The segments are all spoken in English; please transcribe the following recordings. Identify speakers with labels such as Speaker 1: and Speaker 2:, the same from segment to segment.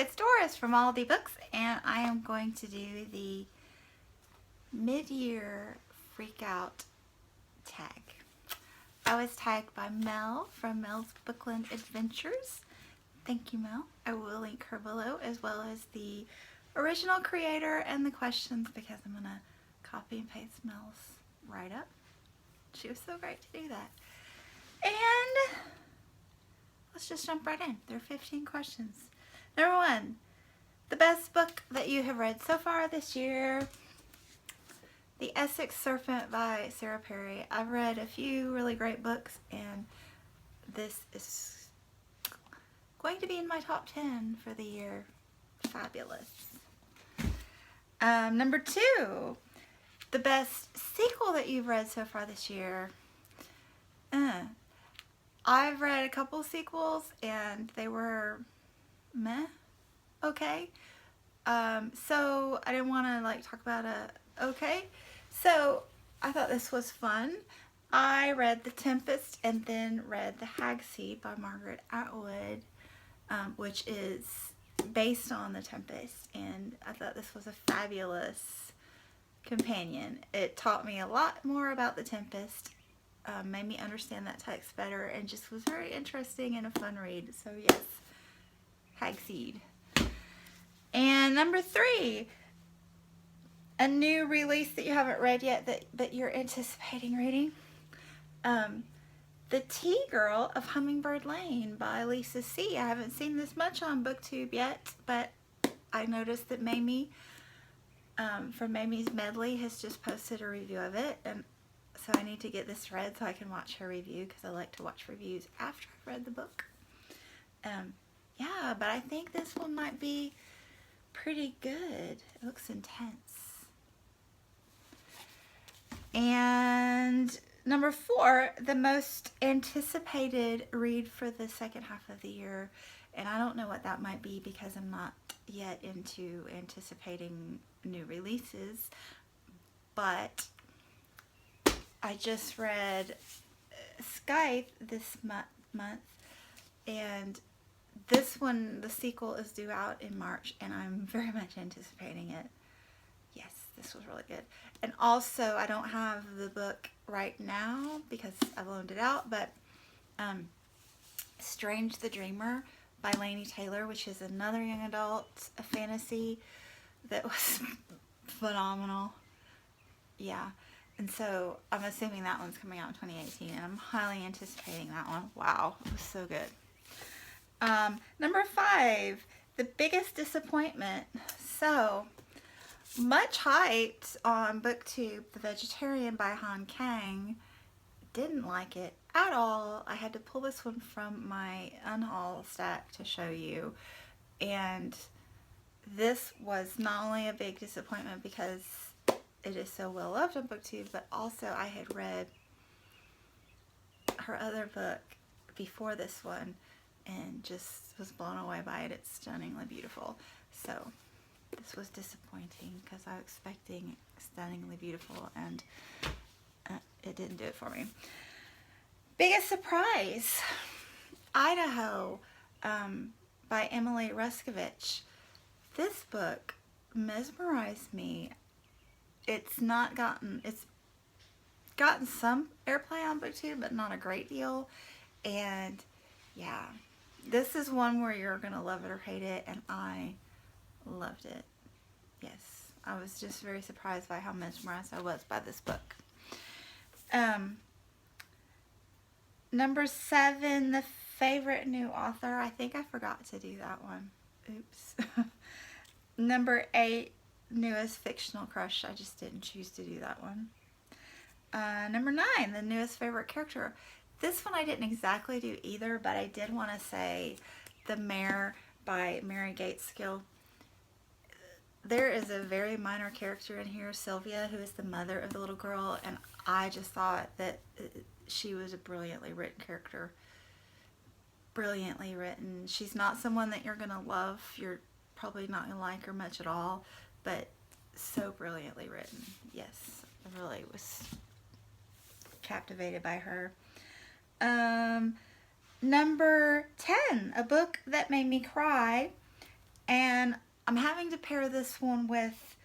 Speaker 1: it's Doris from Aldi Books, and I am going to do the mid-year freakout tag. I was tagged by Mel from Mel's Bookland Adventures. Thank you, Mel. I will link her below, as well as the original creator and the questions, because I'm going to copy and paste Mel's write-up. She was so great to do that. And let's just jump right in. There are 15 questions. Number 1, the best book that you have read so far this year. The Essex Serpent by Sarah Perry. I've read a few really great books, and this is going to be in my top 10 for the year. Fabulous. Number 2, the best sequel that you've read so far this year. I've read a couple sequels, and they were meh, okay. So I didn't want to talk about okay. So I thought this was fun. I read The Tempest and then read The Hag Seed by Margaret Atwood, which is based on The Tempest, and I thought this was a fabulous companion. It taught me a lot more about The Tempest, made me understand that text better, and just was very interesting and a fun read. So yes, Hag Seed. And number 3, a new release that you haven't read yet but you're anticipating reading. The Tea Girl of Hummingbird Lane by Lisa C. I haven't seen this much on BookTube yet, but I noticed that Mamey from Mamey's Medley has just posted a review of it, and so I need to get this read so I can watch her review, because I like to watch reviews after I've read the book. Yeah, but I think this one might be pretty good. It looks intense. And number 4, the most anticipated read for the second half of the year. And I don't know what that might be, because I'm not yet into anticipating new releases. But I just read Scythe this month, and this one, the sequel, is due out in March, and I'm very much anticipating it. Yes, this was really good. And also, I don't have the book right now because I loaned it out, but Strange the Dreamer by Laini Taylor, which is another young adult fantasy that was phenomenal. Yeah. And so I'm assuming that one's coming out in 2018, and I'm highly anticipating that one. Wow, it was so good. Number 5, the biggest disappointment. So, much hyped on BookTube, The Vegetarian by Han Kang. Didn't like it at all. I had to pull this one from my unhaul stack to show you. And this was not only a big disappointment because it is so well loved on BookTube, but also I had read her other book before this one and just was blown away by it. It's stunningly beautiful. So this was disappointing because I was expecting stunningly beautiful, and it didn't do it for me. Biggest surprise, Idaho by Emily Ruskovich. This book mesmerized me. It's gotten some airplay on BookTube, but not a great deal. And yeah, this is one where you're gonna love it or hate it, and I loved it. Yes, I was just very surprised by how mesmerized I was by this book. Number 7, the favorite new author. I think I forgot to do that one. Oops. Number 8, newest fictional crush. I just didn't choose to do that one. Number 9, the newest favorite character. This one I didn't exactly do either, but I did want to say The Mare by Mary Gateskill. There is a very minor character in here, Sylvia, who is the mother of the little girl, and I just thought that she was a brilliantly written character. Brilliantly written. She's not someone that you're going to love. You're probably not going to like her much at all, but so brilliantly written. Yes, I really was captivated by her. Number 10, a book that made me cry, And I'm having to pair this one with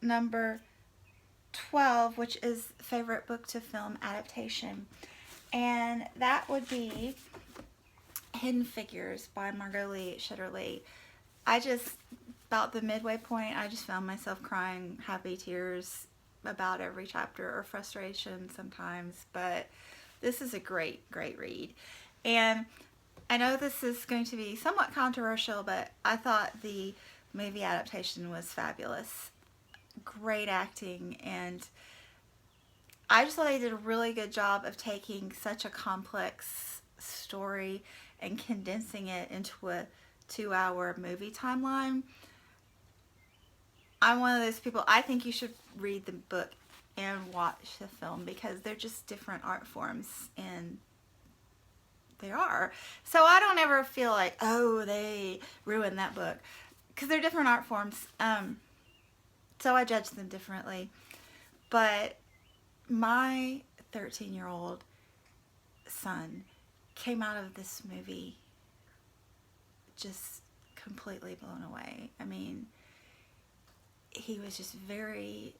Speaker 1: number 12, which is favorite book to film adaptation. And that would be Hidden Figures by Margot Lee Shetterly. I just, about the midway point, I just found myself crying happy tears about every chapter, or frustration sometimes, but this is a great read. And I know this is going to be somewhat controversial, but I thought the movie adaptation was fabulous. Great acting, and I just thought they did a really good job of taking such a complex story and condensing it into a 2-hour movie timeline. I'm one of those people, I think you should read the book and watch the film, because they're just different art forms, and they are. So I don't ever feel like, oh, they ruined that book, because they're different art forms. So I judge them differently. But my 13-year-old son came out of this movie just completely blown away. I mean, he was just very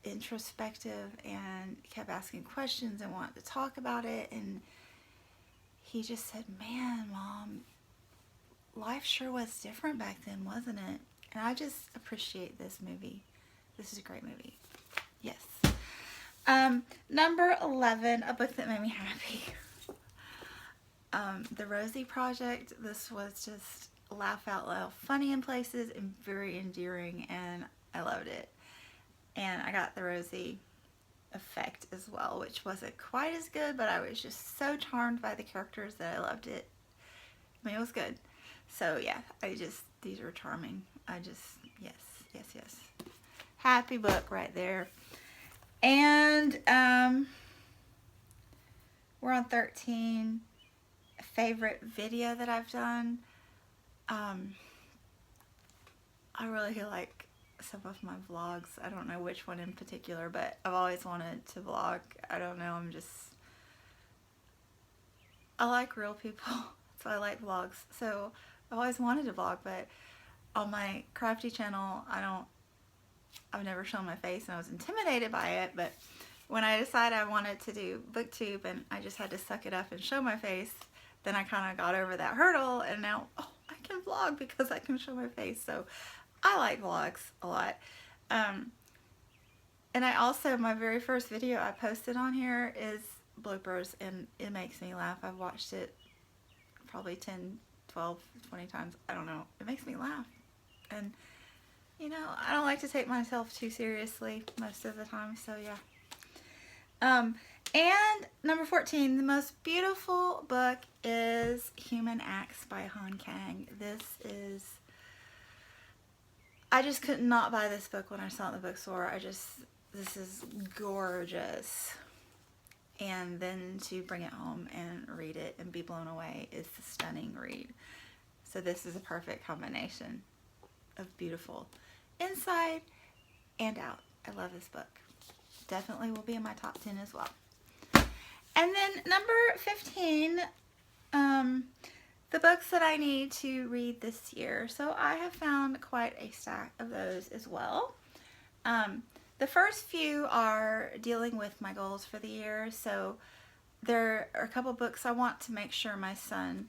Speaker 1: introspective and kept asking questions and wanted to talk about it, and he just said, man, Mom, life sure was different back then, wasn't it? And I just appreciate this movie. This is a great movie. Yes. Number 11, a book that made me happy. The Rosie Project. This was just laugh out loud, funny in places, and very endearing, and I loved it. And I got the Rosie effect as well, which wasn't quite as good, but I was just so charmed by the characters that I loved it. I mean, it was good. So yeah, these were charming. Yes. Happy book right there. And we're on 13. Favorite video that I've done. I really like some of my vlogs. I don't know which one in particular, but I've always wanted to vlog. I don't know, I like real people, so I like vlogs. So I've always wanted to vlog, but on my crafty channel, I've never shown my face, and I was intimidated by it. But when I decided I wanted to do booktube and I just had to suck it up and show my face, then I kind of got over that hurdle, and now, oh, I can vlog because I can show my face. So I like vlogs a lot. And I also, my very first video I posted on here is bloopers, and it makes me laugh. I've watched it probably 10, 12, 20 times. I don't know. It makes me laugh. And, you know, I don't like to take myself too seriously most of the time, so yeah. And number 14, the most beautiful book is Human Acts by Han Kang. I just could not buy this book when I saw it in the bookstore. This is gorgeous. And then to bring it home and read it and be blown away is a stunning read. So this is a perfect combination of beautiful inside and out. I love this book. Definitely will be in my top 10 as well. And then number 15, the books that I need to read this year. So I have found quite a stack of those as well. The first few are dealing with my goals for the year. So there are a couple books I want to make sure my son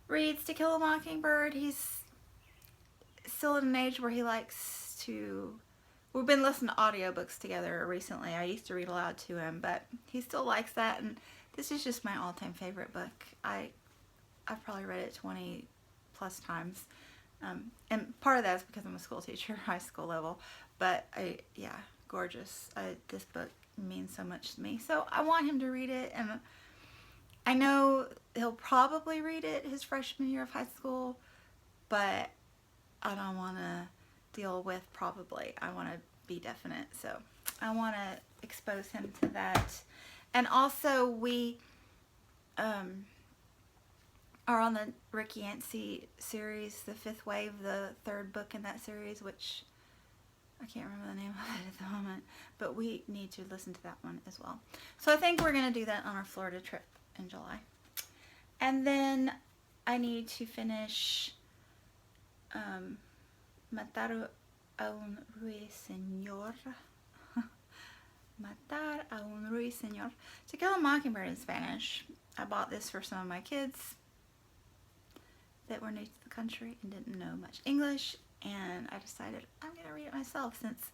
Speaker 1: reads. To Kill a Mockingbird. He's still at an age where he likes to... We've been listening to audiobooks together recently. I used to read aloud to him, but he still likes that, and this is just my all-time favorite book. I've probably read it 20 plus times, and part of that is because I'm a school teacher, high school level, but yeah, gorgeous. This book means so much to me, so I want him to read it, and I know he'll probably read it his freshman year of high school, but I don't want to deal with probably. I want to be definite, so I want to expose him to that. And also we are on the Rick Yancey series, the Fifth Wave, the third book in that series, which I can't remember the name of it at the moment, but we need to listen to that one as well. So I think we're going to do that on our Florida trip in July. And then I need to finish Matar a un ruiseñor. Matar a un ruiseñor. To Kill a Mockingbird in Spanish. I bought this for some of my kids that were new to the country and didn't know much English, and I decided I'm going to read it myself since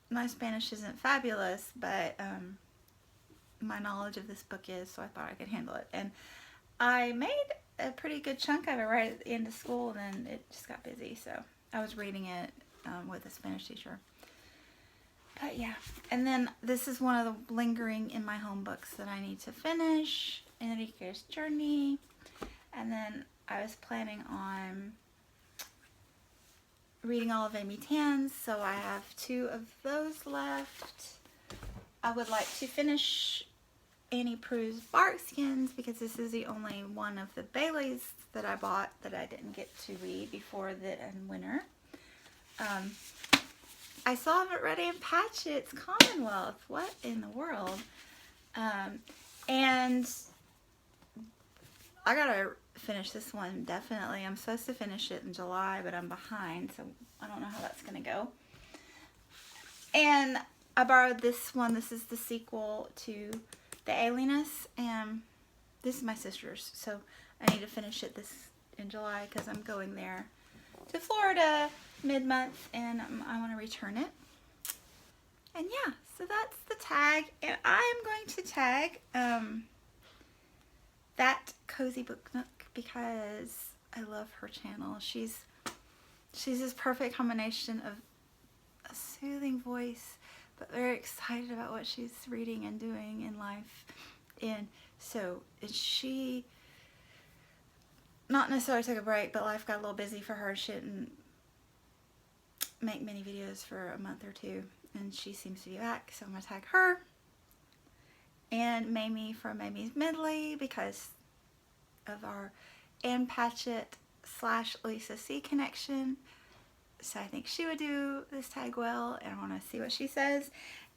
Speaker 1: my Spanish isn't fabulous, but my knowledge of this book is, so I thought I could handle it. And I made a pretty good chunk of it right at the end of school, and then it just got busy, so I was reading it with a Spanish teacher. But yeah, and then this is one of the lingering in my home books that I need to finish, Enrique's Journey. And then I was planning on reading all of Amy Tan's, so I have 2 of those left. I would like to finish Annie Prue's Barkskins because this is the only one of the Baileys that I bought that I didn't get to read before the winter. I still haven't read Ann Patchett's Commonwealth. What in the world? And I gotta finish this one, definitely. I'm supposed to finish it in July, but I'm behind, so I don't know how that's gonna go. And I borrowed this one. This is the sequel to The Alienist, and this is my sister's, so I need to finish it in July because I'm going there to Florida mid-month, and I want to return it. And yeah, so that's the tag, and I am going to tag that Cozy Book Nook because I love her channel. She's this perfect combination of a soothing voice, but very excited about what she's reading and doing in life. And so she not necessarily took a break, but life got a little busy for her. She didn't make many videos for a month or 2, and she seems to be back, so I'm going to tag her. And Mamey from Mamey's Medley because of our Ann Patchett / Lisa C connection. So I think she would do this tag well, and I want to see what she says.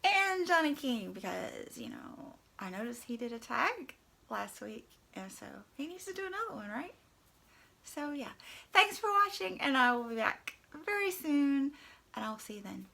Speaker 1: And Jonny Keen because, you know, I noticed he did a tag last week, and so he needs to do another one, right? So yeah, thanks for watching, and I will be back very soon, and I'll see you then.